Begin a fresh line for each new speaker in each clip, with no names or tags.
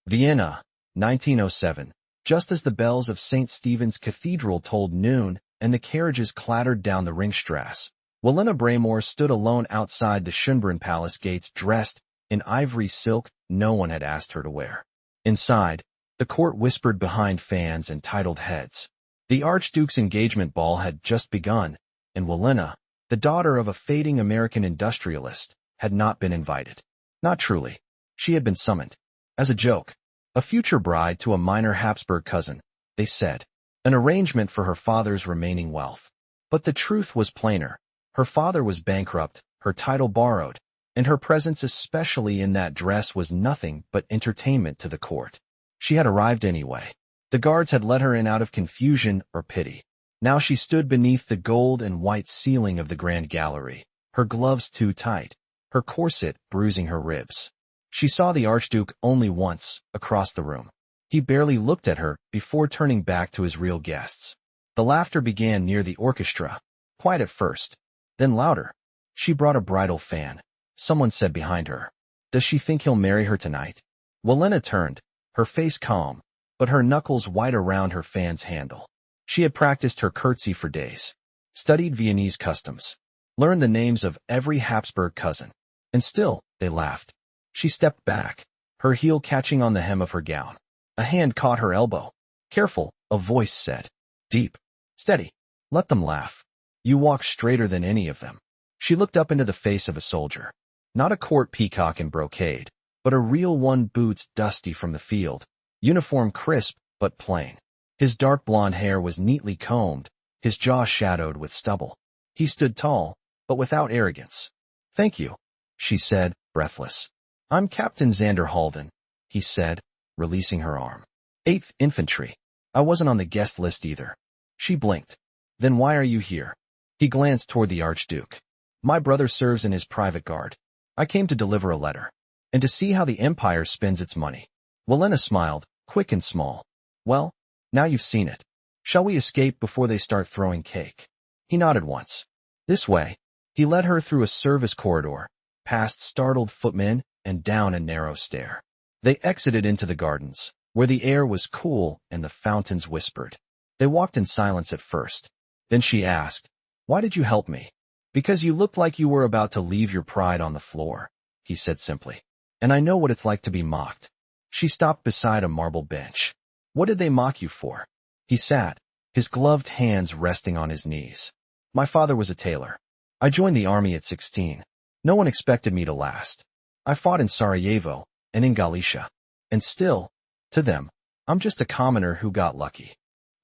Vienna, 1907. Just as the bells of St. Stephen's Cathedral tolled noon and the carriages clattered down the Ringstrasse, Wilenna Braymore stood alone outside the Schönbrunn Palace gates dressed in ivory silk no one had asked her to wear. Inside, the court whispered behind fans and titled heads. The Archduke's engagement ball had just begun, and Wilenna, the daughter of a fading American industrialist, had not been invited. Not truly. She had been summoned. As a joke. A future bride to a minor Habsburg cousin, they said. An arrangement for her father's remaining wealth. But the truth was plainer. Her father was bankrupt, her title borrowed, and her presence especially in that dress was nothing but entertainment to the court. She had arrived anyway. The guards had let her in out of confusion or pity. Now she stood beneath the gold and white ceiling of the grand gallery, her gloves too tight, her corset bruising her ribs. She saw the Archduke only once, across the room. He barely looked at her before turning back to his real guests. The laughter began near the orchestra, quiet at first, then louder. She brought a bridal fan. Someone said behind her, "Does she think he'll marry her tonight?" Wilenna turned, her face calm, but her knuckles white around her fan's handle. She had practiced her curtsy for days, studied Viennese customs, learned the names of every Habsburg cousin, and still, they laughed. She stepped back, her heel catching on the hem of her gown. A hand caught her elbow. "Careful," a voice said. "Deep. Steady. Let them laugh. You walk straighter than any of them." She looked up into the face of a soldier. Not a court peacock in brocade, but a real one, boots dusty from the field, uniform crisp but plain. His dark blonde hair was neatly combed, his jaw shadowed with stubble. He stood tall, but without arrogance. "Thank you," she said, breathless. "I'm Captain Xander Halden," he said, releasing her arm. "8th Infantry. I wasn't on the guest list either." She blinked. "Then why are you here?" He glanced toward the Archduke. "My brother serves in his private guard. I came to deliver a letter, and to see how the Empire spends its money." Wilenna smiled, quick and small. "Well, now you've seen it. Shall we escape before they start throwing cake?" He nodded once. "This way." He led her through a service corridor, past startled footmen, and down a narrow stair. They exited into the gardens, where the air was cool and the fountains whispered. They walked in silence at first. Then she asked, "Why did you help me?" "Because you looked like you were about to leave your pride on the floor," he said simply. "And I know what it's like to be mocked." She stopped beside a marble bench. "What did they mock you for?" He sat, his gloved hands resting on his knees. "My father was a tailor. I joined the army at 16. No one expected me to last. I fought in Sarajevo and in Galicia. And still, to them, I'm just a commoner who got lucky."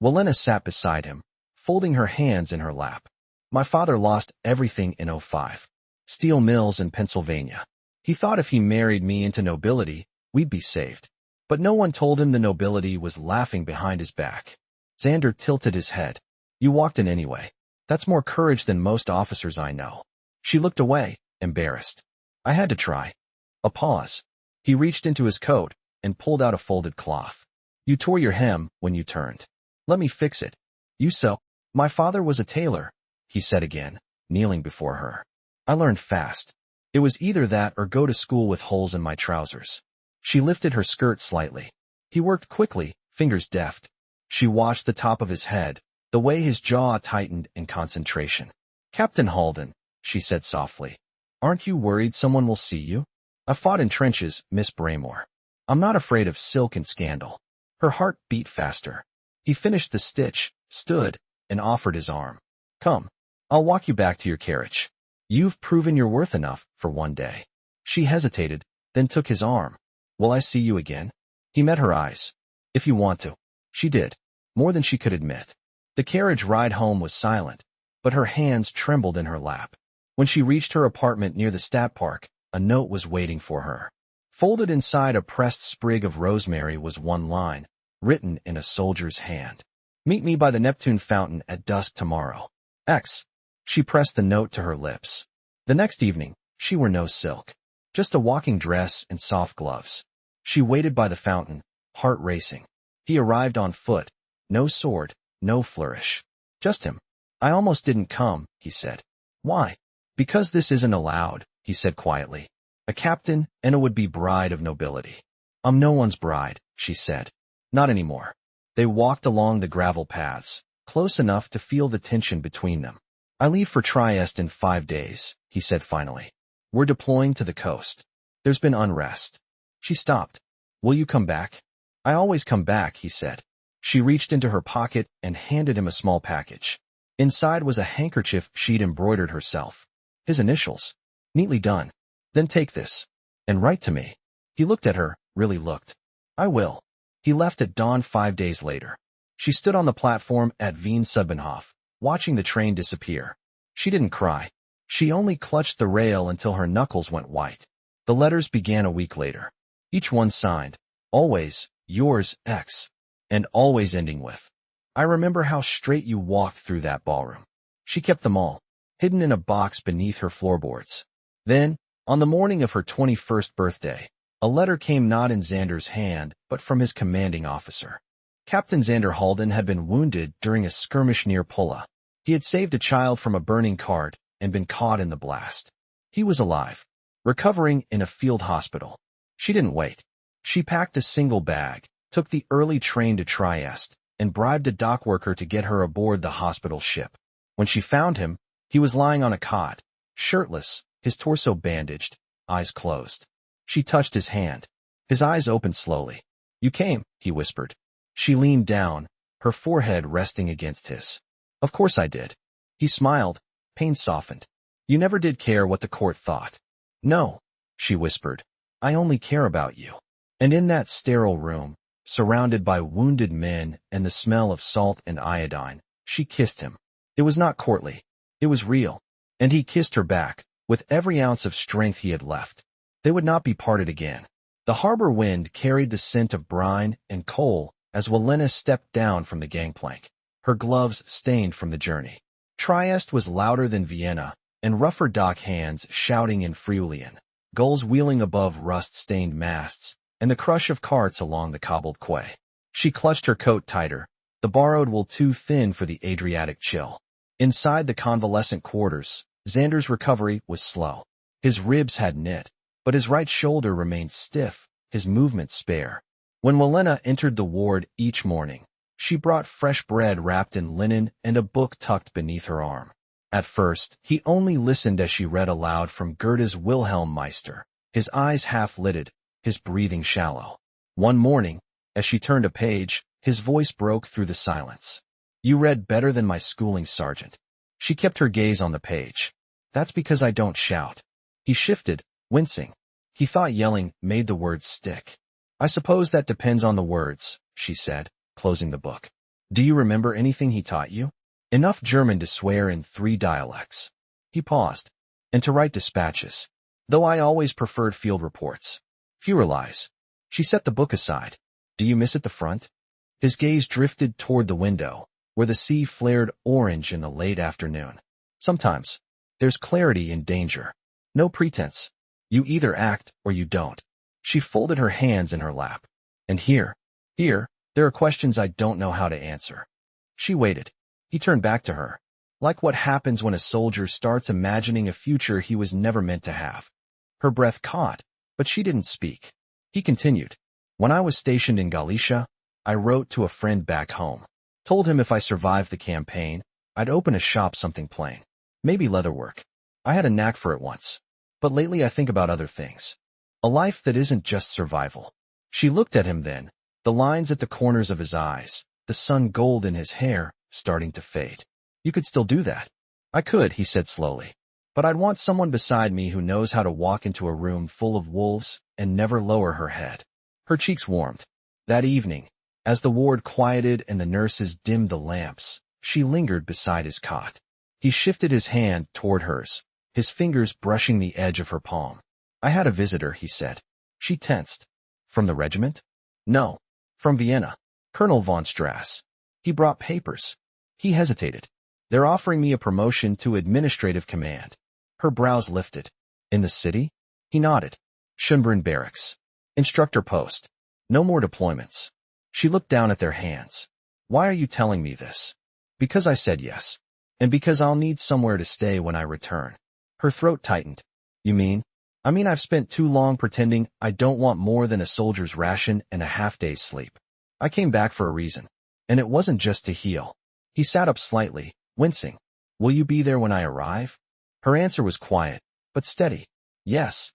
Wilenna sat beside him, folding her hands in her lap. "My father lost everything in '05. Steel mills in Pennsylvania. He thought if he married me into nobility, we'd be saved. But no one told him the nobility was laughing behind his back." Xander tilted his head. "You walked in anyway. That's more courage than most officers I know." She looked away, embarrassed. "I had to try." A pause. He reached into his coat and pulled out a folded cloth. "You tore your hem when you turned. Let me fix it." "You sew?" "My father was a tailor," he said again, kneeling before her. "I learned fast. It was either that or go to school with holes in my trousers." She lifted her skirt slightly. He worked quickly, fingers deft. She watched the top of his head, the way his jaw tightened in concentration. "Captain Halden," she said softly, "aren't you worried someone will see you?" "I fought in trenches, Miss Braymore. I'm not afraid of silk and scandal." Her heart beat faster. He finished the stitch, stood, and offered his arm. "Come. I'll walk you back to your carriage. You've proven your worth enough for one day." She hesitated, then took his arm. "Will I see you again?" He met her eyes. "If you want to." She did, more than she could admit. The carriage ride home was silent, but her hands trembled in her lap. When she reached her apartment near the Stadtpark, a note was waiting for her. Folded inside a pressed sprig of rosemary was one line, written in a soldier's hand. "Meet me by the Neptune fountain at dusk tomorrow. X." She pressed the note to her lips. The next evening, she wore no silk, just a walking dress and soft gloves. She waited by the fountain, heart racing. He arrived on foot, no sword, no flourish. Just him. "I almost didn't come," he said. "Why?" "Because this isn't allowed," he said quietly. "A captain and a would-be bride of nobility." I'm no one's bride, she said. Not anymore. They walked along the gravel paths, close enough to feel the tension between them. I leave for Trieste in 5 days, he said finally. We're deploying to the coast. There's been unrest. She stopped. Will you come back? I always come back, he said. She reached into her pocket and handed him a small package. Inside was a handkerchief she'd embroidered herself. His initials. Neatly done. Then take this. And write to me. He looked at her, really looked. I will. He left at dawn 5 days later. She stood on the platform at Wien Sudbahnhof, watching the train disappear. She didn't cry. She only clutched the rail until her knuckles went white. The letters began a week later. Each one signed, always, yours, X, and always ending with, I remember how straight you walked through that ballroom. She kept them all, hidden in a box beneath her floorboards. Then, on the morning of her 21st birthday, a letter came not in Xander's hand, but from his commanding officer. Captain Xander Halden had been wounded during a skirmish near Pulla. He had saved a child from a burning cart and been caught in the blast. He was alive, recovering in a field hospital. She didn't wait. She packed a single bag, took the early train to Trieste, and bribed a dock worker to get her aboard the hospital ship. When she found him, he was lying on a cot, shirtless, his torso bandaged, eyes closed. She touched his hand. His eyes opened slowly. You came, he whispered. She leaned down, her forehead resting against his. Of course I did. He smiled, pain softened. You never did care what the court thought. No, she whispered. I only care about you. And in that sterile room, surrounded by wounded men and the smell of salt and iodine, she kissed him. It was not courtly. It was real. And he kissed her back, with every ounce of strength he had left. They would not be parted again. The harbor wind carried the scent of brine and coal as Wilenna stepped down from the gangplank, her gloves stained from the journey. Trieste was louder than Vienna, and rougher dock hands shouting in Friulian, gulls wheeling above rust-stained masts, and the crush of carts along the cobbled quay. She clutched her coat tighter, the borrowed wool too thin for the Adriatic chill. Inside the convalescent quarters, Xander's recovery was slow. His ribs had knit, but his right shoulder remained stiff, his movement spare. When Wilenna entered the ward each morning, she brought fresh bread wrapped in linen and a book tucked beneath her arm. At first, he only listened as she read aloud from Goethe's Wilhelm Meister, his eyes half-lidded, his breathing shallow. One morning, as she turned a page, his voice broke through the silence. You read better than my schooling, Sergeant. She kept her gaze on the page. That's because I don't shout. He shifted, wincing. He thought yelling made the words stick. I suppose that depends on the words, she said, closing the book. Do you remember anything he taught you? Enough German to swear in 3 dialects. He paused. And to write dispatches. Though I always preferred field reports. Fewer lies. She set the book aside. Do you miss at the front? His gaze drifted toward the window, where the sea flared orange in the late afternoon. Sometimes. There's clarity in danger. No pretense. You either act or you don't. She folded her hands in her lap. And here, there are questions I don't know how to answer. She waited. He turned back to her. Like what happens when a soldier starts imagining a future he was never meant to have. Her breath caught, but she didn't speak. He continued. When I was stationed in Galicia, I wrote to a friend back home. Told him if I survived the campaign, I'd open a shop something plain. Maybe leatherwork. I had a knack for it once. But lately I think about other things. A life that isn't just survival. She looked at him then, the lines at the corners of his eyes, the sun gold in his hair, starting to fade. You could still do that. I could, he said slowly. But I'd want someone beside me who knows how to walk into a room full of wolves and never lower her head. Her cheeks warmed. That evening, as the ward quieted and the nurses dimmed the lamps, she lingered beside his cot. He shifted his hand toward hers, his fingers brushing the edge of her palm. I had a visitor, he said. She tensed. From the regiment? No. From Vienna. Colonel von Strass. He brought papers. He hesitated. They're offering me a promotion to administrative command. Her brows lifted. In the city? He nodded. Schönbrunn Barracks. Instructor post. No more deployments. She looked down at their hands. Why are you telling me this? Because I said yes. And because I'll need somewhere to stay when I return. Her throat tightened. You mean? I mean, I've spent too long pretending I don't want more than a soldier's ration and a half-day's sleep. I came back for a reason. And it wasn't just to heal. He sat up slightly, wincing. Will you be there when I arrive? Her answer was quiet, but steady. Yes.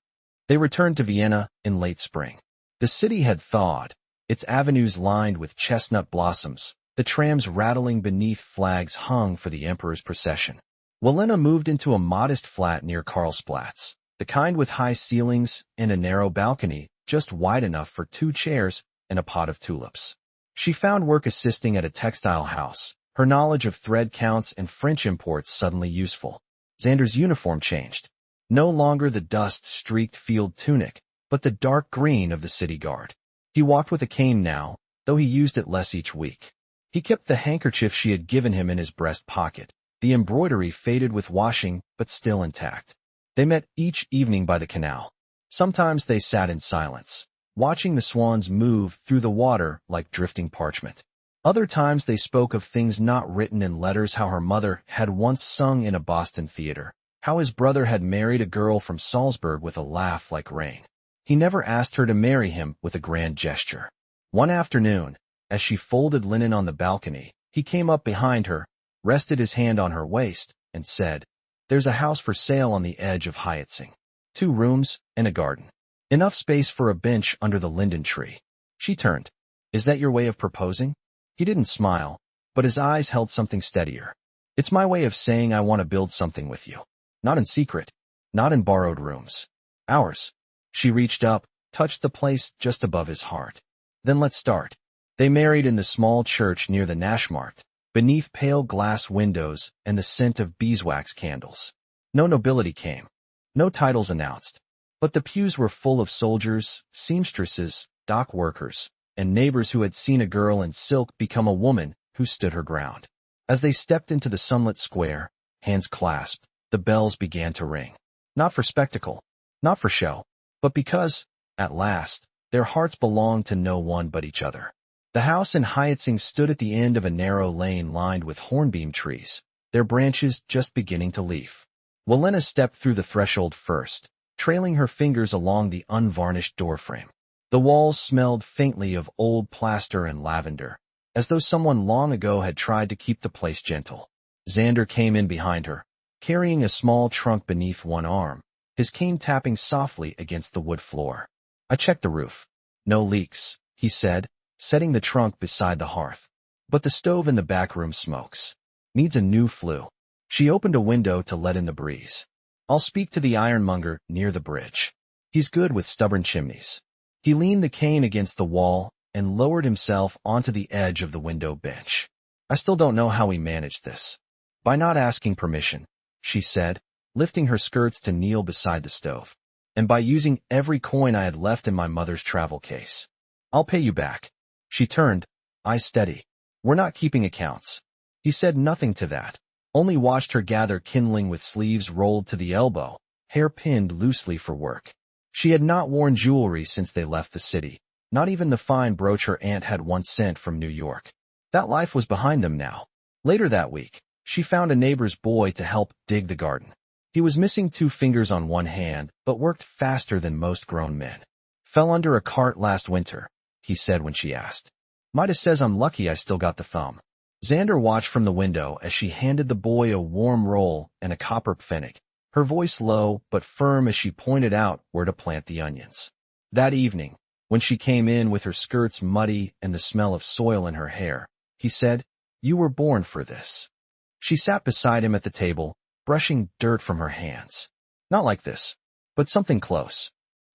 They returned to Vienna in late spring. The city had thawed, its avenues lined with chestnut blossoms, the trams rattling beneath flags hung for the emperor's procession. Wilenna moved into a modest flat near Karlsplatz, the kind with high ceilings and a narrow balcony just wide enough for 2 chairs and a pot of tulips. She found work assisting at a textile house, her knowledge of thread counts and French imports suddenly useful. Xander's uniform changed. No longer the dust-streaked field tunic, but the dark green of the city guard. He walked with a cane now, though he used it less each week. He kept the handkerchief she had given him in his breast pocket, the embroidery faded with washing but still intact. They met each evening by the canal. Sometimes they sat in silence, watching the swans move through the water like drifting parchment. Other times they spoke of things not written in letters, how her mother had once sung in a Boston theater, how his brother had married a girl from Salzburg with a laugh like rain. He never asked her to marry him with a grand gesture. One afternoon, as she folded linen on the balcony, he came up behind her, rested his hand on her waist, and said, "There's a house for sale on the edge of Hyatzing. 2 rooms and a garden. Enough space for a bench under the linden tree." She turned. "Is that your way of proposing?" He didn't smile, but his eyes held something steadier. "It's my way of saying I want to build something with you. Not in secret. Not in borrowed rooms. Ours." She reached up, touched the place just above his heart. "Then let's start." They married in the small church near the Naschmarkt, beneath pale glass windows and the scent of beeswax candles. No nobility came. No titles announced. But the pews were full of soldiers, seamstresses, dock workers, and neighbors who had seen a girl in silk become a woman who stood her ground. As they stepped into the sunlit square, hands clasped, the bells began to ring. Not for spectacle, not for show, but because, at last, their hearts belonged to no one but each other. The house in Hyatzing stood at the end of a narrow lane lined with hornbeam trees, their branches just beginning to leaf. Wilenna stepped through the threshold first, trailing her fingers along the unvarnished doorframe. The walls smelled faintly of old plaster and lavender, as though someone long ago had tried to keep the place gentle. Xander came in behind her, carrying a small trunk beneath one arm, his cane tapping softly against the wood floor. "I checked the roof. No leaks," he said, setting the trunk beside the hearth. "But the stove in the back room smokes. Needs a new flue." She opened a window to let in the breeze. "I'll speak to the ironmonger near the bridge. He's good with stubborn chimneys." He leaned the cane against the wall and lowered himself onto the edge of the window bench. "I still don't know how we managed this." "By not asking permission," she said, lifting her skirts to kneel beside the stove. "And by using every coin I had left in my mother's travel case. I'll pay you back." She turned, eyes steady. "We're not keeping accounts." He said nothing to that, only watched her gather kindling with sleeves rolled to the elbow, hair pinned loosely for work. She had not worn jewelry since they left the city, not even the fine brooch her aunt had once sent from New York. That life was behind them now. Later that week, she found a neighbor's boy to help dig the garden. He was missing 2 fingers on one hand, but worked faster than most grown men. "Fell under a cart last winter," he said when she asked. "Mida says I'm lucky I still got the thumb." Xander watched from the window as she handed the boy a warm roll and a copper pfennig, her voice low but firm as she pointed out where to plant the onions. That evening, when she came in with her skirts muddy and the smell of soil in her hair, he said, "You were born for this." She sat beside him at the table, brushing dirt from her hands. "Not like this, but something close."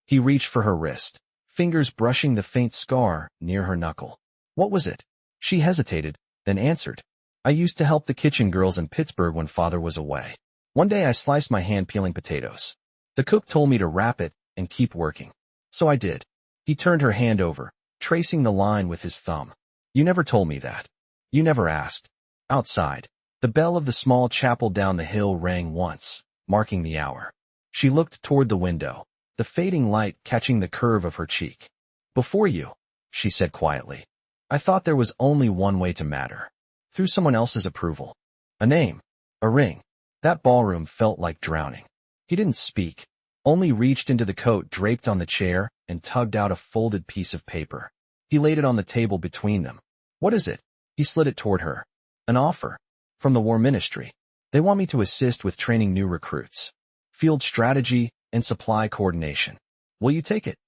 He reached for her wrist, fingers brushing the faint scar near her knuckle. "What was it?" She hesitated, then answered, "I used to help the kitchen girls in Pittsburgh when father was away. One day I sliced my hand peeling potatoes. The cook told me to wrap it and keep working. So I did." He turned her hand over, tracing the line with his thumb. "You never told me that. You never asked." Outside, the bell of the small chapel down the hill rang once, marking the hour. She looked toward the window, the fading light catching the curve of her cheek. "Before you," she said quietly. "I thought there was only one way to matter. Through someone else's approval. A name. A ring." That ballroom felt like drowning. He didn't speak, only reached into the coat draped on the chair and tugged out a folded piece of paper. He laid it on the table between them. What is it? He slid it toward her. An offer. From the War Ministry. They want me to assist with training new recruits. Field strategy and supply coordination. Will you take it?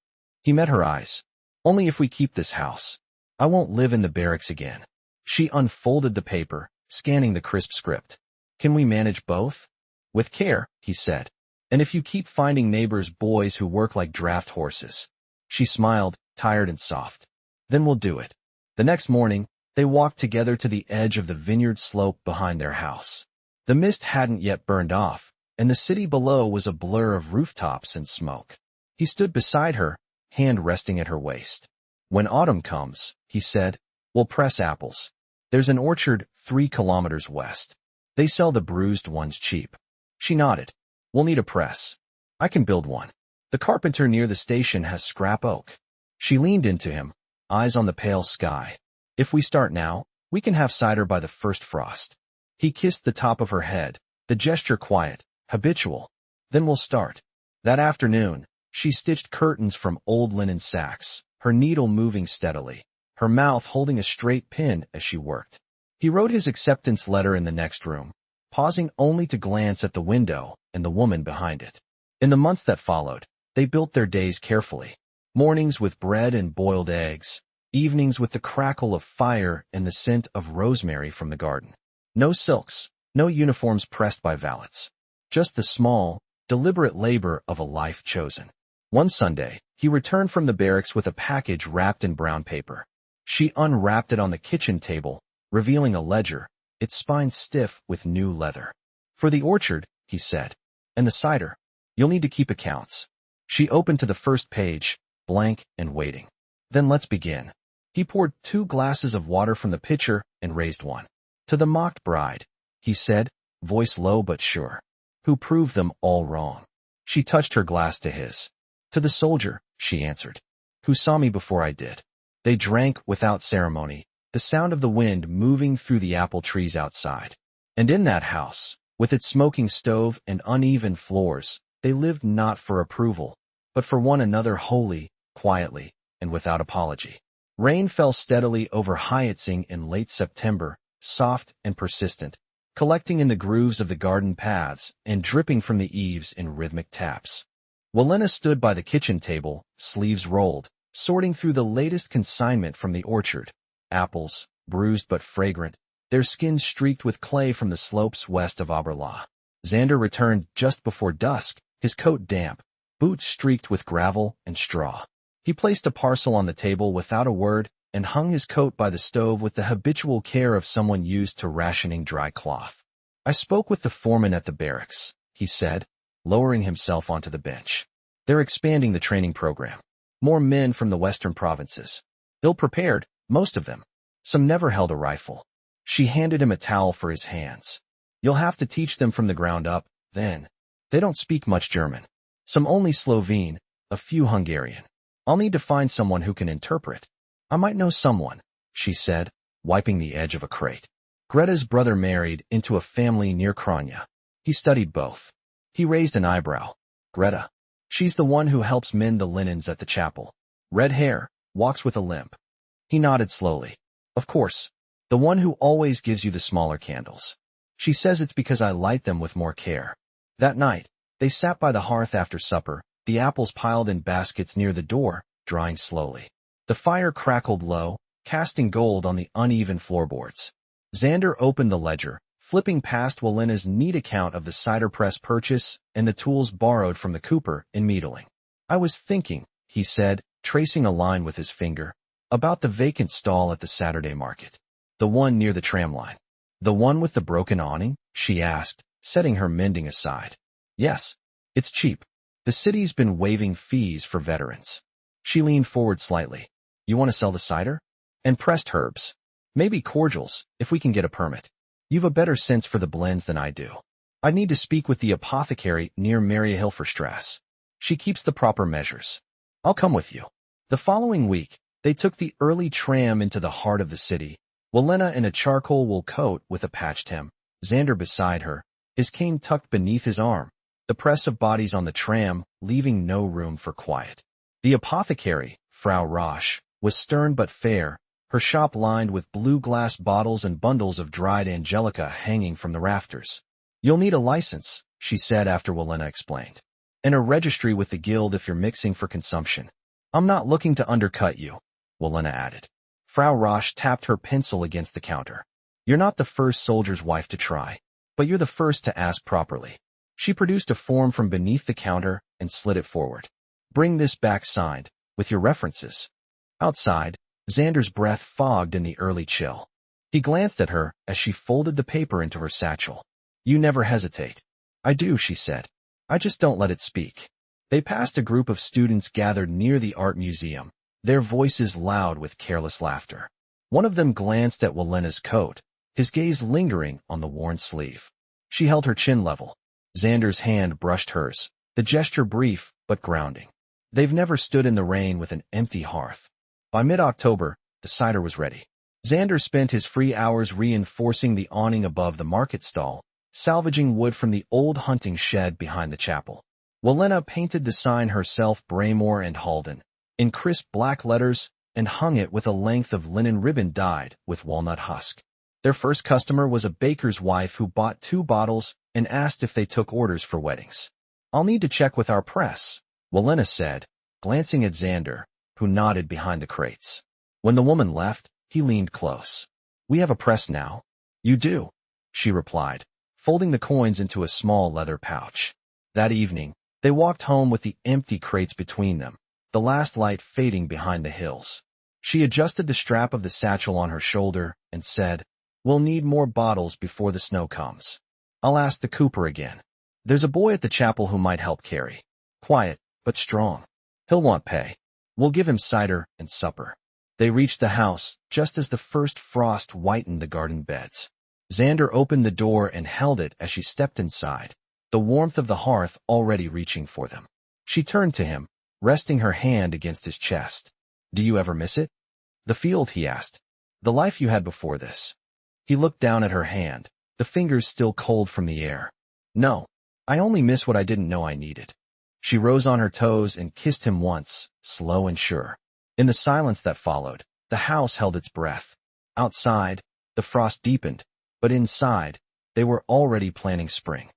He met her eyes. Only if we keep this house. I won't live in the barracks again. She unfolded the paper, scanning the crisp script. Can we manage both? With care, he said. And if you keep finding neighbors' boys who work like draft horses. She smiled, tired and soft. Then we'll do it. The next morning, they walked together to the edge of the vineyard slope behind their house. The mist hadn't yet burned off, and the city below was a blur of rooftops and smoke. He stood beside her, hand resting at her waist. When autumn comes, he said, we'll press apples. There's an orchard 3 kilometers west. They sell the bruised ones cheap. She nodded. We'll need a press. I can build one. The carpenter near the station has scrap oak. She leaned into him, eyes on the pale sky. If we start now, we can have cider by the first frost. He kissed the top of her head, the gesture quiet, habitual. Then we'll start. That afternoon, she stitched curtains from old linen sacks, her needle moving steadily, her mouth holding a straight pin as she worked. He wrote his acceptance letter in the next room, pausing only to glance at the window and the woman behind it. In the months that followed, they built their days carefully. Mornings with bread and boiled eggs, evenings with the crackle of fire and the scent of rosemary from the garden. No silks, no uniforms pressed by valets. Just the small, deliberate labor of a life chosen. One Sunday, he returned from the barracks with a package wrapped in brown paper. She unwrapped it on the kitchen table, revealing a ledger, its spine stiff with new leather. For the orchard, he said. And the cider. You'll need to keep accounts. She opened to the first page, blank and waiting. Then let's begin. He poured 2 glasses of water from the pitcher and raised one. To the mocked bride, he said, voice low but sure, who proved them all wrong. She touched her glass to his. To the soldier, she answered, who saw me before I did. They drank without ceremony, the sound of the wind moving through the apple trees outside. And in that house, with its smoking stove and uneven floors, they lived not for approval, but for one another wholly, quietly, and without apology. Rain fell steadily over Hyatzing in late September, soft and persistent, collecting in the grooves of the garden paths and dripping from the eaves in rhythmic taps. Wilenna stood by the kitchen table, sleeves rolled, sorting through the latest consignment from the orchard. Apples, bruised but fragrant, their skins streaked with clay from the slopes west of Oberla. Xander returned just before dusk, his coat damp, boots streaked with gravel and straw. He placed a parcel on the table without a word and hung his coat by the stove with the habitual care of someone used to rationing dry cloth. I spoke with the foreman at the barracks, he said, lowering himself onto the bench. They're expanding the training program. More men from the western provinces. Ill-prepared, most of them. Some never held a rifle. She handed him a towel for his hands. You'll have to teach them from the ground up, then. They don't speak much German. Some only Slovene, a few Hungarian. I'll need to find someone who can interpret. I might know someone, she said, wiping the edge of a crate. Greta's brother married into a family near Kronia. He studied both. He raised an eyebrow. Greta. She's the one who helps mend the linens at the chapel. Red hair, walks with a limp. He nodded slowly. Of course. The one who always gives you the smaller candles. She says it's because I light them with more care. That night, they sat by the hearth after supper, the apples piled in baskets near the door, drying slowly. The fire crackled low, casting gold on the uneven floorboards. Xander opened the ledger, flipping past Wilenna's neat account of the cider press purchase and the tools borrowed from the cooper in Meadling. I was thinking, he said, tracing a line with his finger, about the vacant stall at the Saturday market. The one near the tram line. The one with the broken awning? She asked, setting her mending aside. Yes. It's cheap. The city's been waiving fees for veterans. She leaned forward slightly. You want to sell the cider? And pressed herbs. Maybe cordials, if we can get a permit. You've a better sense for the blends than I do. I'd need to speak with the apothecary near Mariahilferstrasse. She keeps the proper measures. I'll come with you. The following week, they took the early tram into the heart of the city, Wilenna in a charcoal wool coat with a patched hem, Xander beside her, his cane tucked beneath his arm. the press of bodies on the tram, leaving no room for quiet. The apothecary, Frau Roche, was stern but fair, her shop lined with blue glass bottles and bundles of dried angelica hanging from the rafters. "You'll need a license," she said after Wilenna explained. "And a registry with the guild if you're mixing for consumption." "I'm not looking to undercut you," Wilenna added. Frau Roche tapped her pencil against the counter. "You're not the first soldier's wife to try, but you're the first to ask properly." She produced a form from beneath the counter and slid it forward. "Bring this back signed, with your references." Outside, Xander's breath fogged in the early chill. He glanced at her as she folded the paper into her satchel. "You never hesitate." "I do," she said. "I just don't let it speak." They passed a group of students gathered near the art museum, their voices loud with careless laughter. One of them glanced at Wilenna's coat, his gaze lingering on the worn sleeve. She held her chin level. Xander's hand brushed hers, the gesture brief but grounding. They've never stood in the rain with an empty hearth. By mid-October, the cider was ready. Xander spent his free hours reinforcing the awning above the market stall, salvaging wood from the old hunting shed behind the chapel. Wilenna painted the sign herself, Braymore and Halden, in crisp black letters, and hung it with a length of linen ribbon dyed with walnut husk. Their first customer was a baker's wife who bought 2 bottles and asked if they took orders for weddings. "I'll need to check with our press," Wilenna said, glancing at Xander, who nodded behind the crates. When the woman left, he leaned close. "We have a press now." "You do," she replied, folding the coins into a small leather pouch. That evening, they walked home with the empty crates between them, the last light fading behind the hills. She adjusted the strap of the satchel on her shoulder and said, "We'll need more bottles before the snow comes. I'll ask the cooper again. There's a boy at the chapel who might help carry. Quiet, but strong. He'll want pay. We'll give him cider and supper." They reached the house just as the first frost whitened the garden beds. Xander opened the door and held it as she stepped inside, the warmth of the hearth already reaching for them. She turned to him, resting her hand against his chest. "Do you ever miss it?" "The field," he asked. "The life you had before this." He looked down at her hand, the fingers still cold from the air. "No, I only miss what I didn't know I needed." She rose on her toes and kissed him once, slow and sure. In the silence that followed, the house held its breath. Outside, the frost deepened, but inside, they were already planning spring.